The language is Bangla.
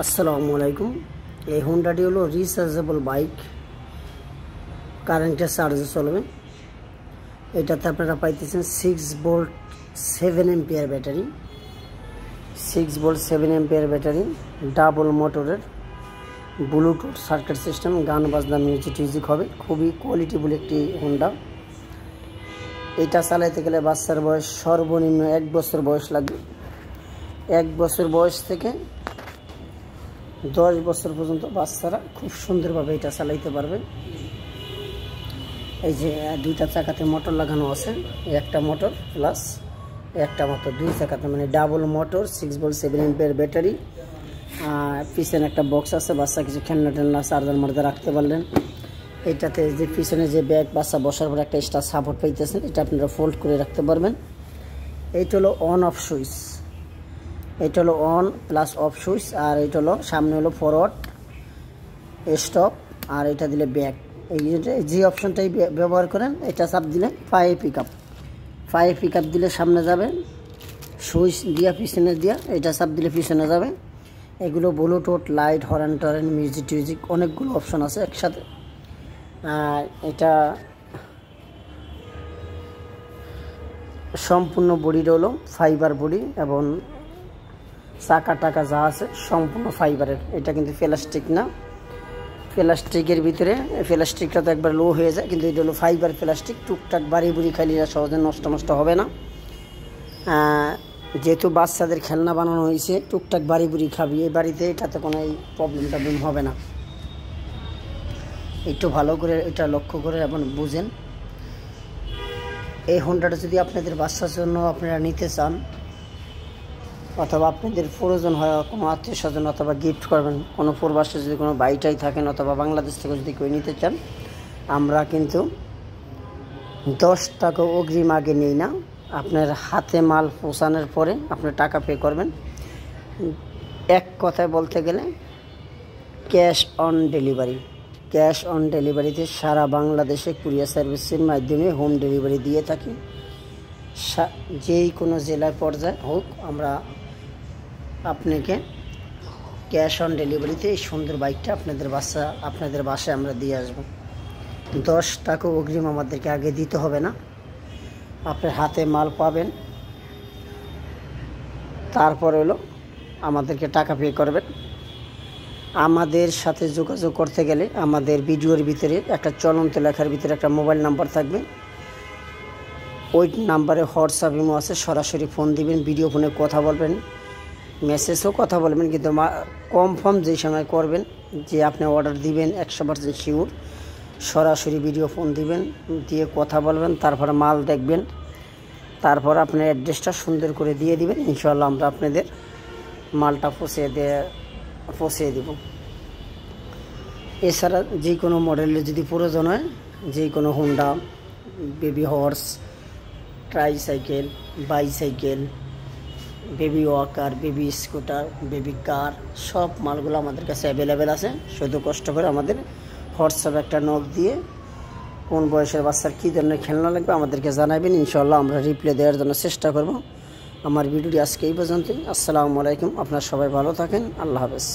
আসসালামু আলাইকুম। এই হোন্ডাটি হলো রিচার্জেবল বাইক, কারেন্টের চার্জে চলবে। এটাতে আপনারা পাইতেছেন 6 volt 7 ampere battery, 6 volt 7 ampere battery, double মোটরের, ব্লুটুথ সার্কিট সিস্টেম, গান বাজনা মিউজিক হবে। খুবই কোয়ালিটিফুল একটি হোন্ডা। এটা চালাইতে গেলে বাচ্চার বয়স সর্বনিম্ন 1 বছর বয়স লাগবে। 1 বছর বয়স থেকে 10 বছর পর্যন্ত বাচ্চারা খুব সুন্দরভাবে এটা চালাইতে পারবে। এই যে দুইটা চাকাতে মোটর লাগানো আছে, একটা মোটর প্লাস একটা মোটর, দুই চাকাতে, মানে double motor, 6 volt 7 ampere battery. পিছনে একটা বক্স আছে, বাচ্চা কিছু খেলনা টেলনা চার্জার মার্জার রাখতে পারলেন। এটাতে যে পিছনে যে ব্যাগ, বাচ্চা বসার পর একটা এক্সট্রা সাপোর্ট পাইতেছেন, এটা আপনারা ফোল্ড করে রাখতে পারবেন। এইটা হলো অন অফ সুইচ, এটা হলো অন প্লাস অফ সুইচ। আর এটা হলো সামনে হলো ফরওয়ার্ড স্টপ, আর এটা দিলে ব্যাক। এই যে অপশনটাই ব্যবহার করেন, এটা চাপ দিলে 5 পিক আপ দিলে সামনে যাবে, সুইচ দিয়া পিছনে দিয়া এটা চাপ দিলে পিছনে যাবে। এগুলো ব্লুটুথ, লাইট, হর্ন টরেন, মিউজিক অনেকগুলো অপশন আছে একসাথে। এটা সম্পূর্ণ বডিটা হলো ফাইবার বডি, এবং চাকা টাকা যা আছে সম্পূর্ণ ফাইবারের। এটা কিন্তু প্লাস্টিক না। প্লাস্টিকের ভিতরে প্লাস্টিকটা তো একবার লো হয়ে যায়, কিন্তু এটা হলো ফাইবার প্লাস্টিক। টুকটাক বাড়ি বুড়ি খাইলে সহজে নষ্ট হবে না। যেহেতু বাচ্চাদের খেলনা বানানো হয়েছে, টুকটাক বাড়ি বুড়ি খাবি, এই বাড়িতে এটাতে কোনো এই প্রবলেম হবে না। একটু ভালো করে এটা লক্ষ্য করে এবং বুঝেন। এই হোন্ডাটা যদি আপনাদের বাচ্চার জন্য আপনারা নিতে চান, অথবা আপনাদের প্রয়োজন হয় কোনো আত্মীয় স্বজন, অথবা গিফট করবেন কোনো প্রবাসে যদি কোনো বাইটাই থাকেন, অথবা বাংলাদেশ থেকে যদি কেউ নিতে চান, আমরা কিন্তু 10 টাকা অগ্রিম আগে নিই না। আপনার হাতে মাল পৌঁছানোর পরে আপনার টাকা পে করবেন। এক কথায় বলতে গেলে cash on delivery. Cash on ডেলিভারিতে সারা বাংলাদেশে কুরিয়ার সার্ভিসের মাধ্যমে হোম ডেলিভারি দিয়ে থাকি। যেই কোনো জেলার পর্যায়ে হোক, আমরা আপনাকে ক্যাশ অন ডেলিভারিতে এই সুন্দর বাইকটা আপনাদের বাসায় আমরা দিয়ে আসব। 10 টাকা অগ্রিম আমাদেরকে আগে দিতে হবে না। আপনার হাতে মাল পাবেন, তারপর হলো আমাদেরকে টাকা পে করবেন। আমাদের সাথে যোগাযোগ করতে গেলে আমাদের ভিডিওর ভিতরে একটা চলন্ত লেখার ভিতরে একটা মোবাইল নাম্বার থাকবে। ওই নাম্বারে হোয়াটসঅ্যাপ ইমো আছে, সরাসরি ফোন দিবেন, ভিডিও ফোনে কথা বলবেন, মেসেজও কথা বলবেন, কিন্তু কনফার্ম যেই সময় করবেন যে আপনি অর্ডার দিবেন 100% শিওর, সরাসরি ভিডিও ফোন দিবেন, দিয়ে কথা বলবেন, তারপর মাল দেখবেন, তারপর আপনার অ্যাড্রেসটা সুন্দর করে দিয়ে দিবেন। ইনশাআল্লাহ আমরা আপনাদের মালটা পৌঁছে দেব। এছাড়া যে কোনো মডেলের যদি প্রয়োজন হয়, যে কোনো Honda, baby horse, tricycle, bicycle, baby walker, baby scooter, baby car, সব মালগুলো আমাদের কাছে অ্যাভেলেবেল আছে। শুধু কষ্ট করে আমাদের হোয়াটসঅ্যাপে একটা নক দিয়ে কোন বয়সের বাচ্চার কী ধরনের খেলনা লাগবে আমাদেরকে জানাবেন। ইনশাআল্লাহ আমরা রিপ্লাই দেওয়ার জন্য চেষ্টা করব। আমার ভিডিওটি আজকে এই পর্যন্তই। আসসালামু আলাইকুম। আপনারা সবাই ভালো থাকেন। আল্লাহ হাফেজ।